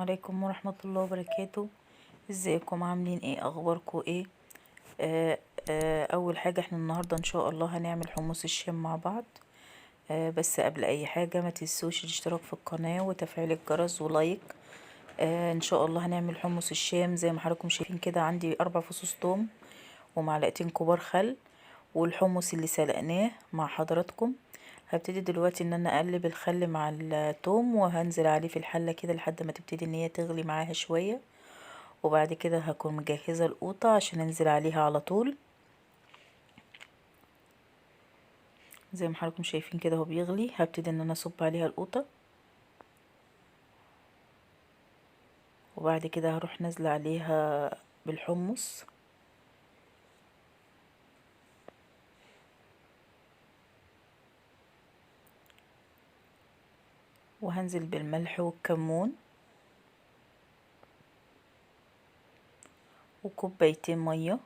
عليكم ورحمة الله وبركاته. ازيكم؟ عاملين ايه؟ اخباركم ايه؟ اول حاجة احنا النهاردة ان شاء الله هنعمل حمص الشام مع بعض. بس قبل اي حاجة ما تنسوش الاشتراك في القناة وتفعيل الجرس ولايك. ان شاء الله هنعمل حمص الشام زي ما حضراتكم شايفين كده. عندي 4 فصوص توم ومعلقتين كبار خل والحمص اللي سلقناه مع حضراتكم. هبتدي دلوقتي ان انا اقلب الخل مع التوم وهنزل عليه في الحلة كده لحد ما تبتدي ان هي تغلي معاها شوية، وبعد كده هكون مجهزة القوطة عشان انزل عليها على طول. زي ما حضراتكم شايفين كده هو بيغلي، هبتدي ان انا اصب عليها القوطة، وبعد كده هروح نازلة عليها بالحمص، وهنزل بالملح والكمون وكوبايتين مية،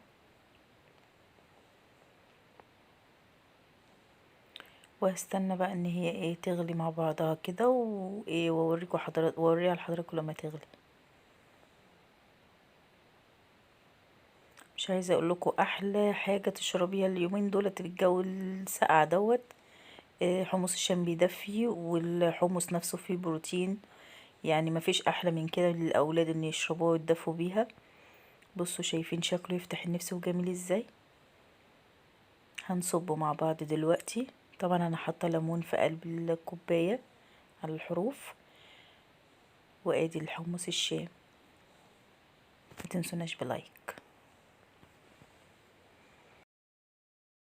وهستنى بقى ان هي تغلي مع بعضها كده واوريها لحضراتكم لما تغلي. مش عايزه اقول لكم احلى حاجه تشربيها اليومين دولت الجو الساقع دوت. حمص الشام بيدفي، والحمص نفسه فيه بروتين، يعني مفيش احلى من كده للاولاد ان يشربوها ويدفوا بيها. بصوا شايفين شكله يفتح النفس وجميل ازاي. هنصبه مع بعض دلوقتي. طبعا انا حاطه ليمون في قلب الكوبايه على الحروف، وادي الحمص الشام. متنسوناش بلايك.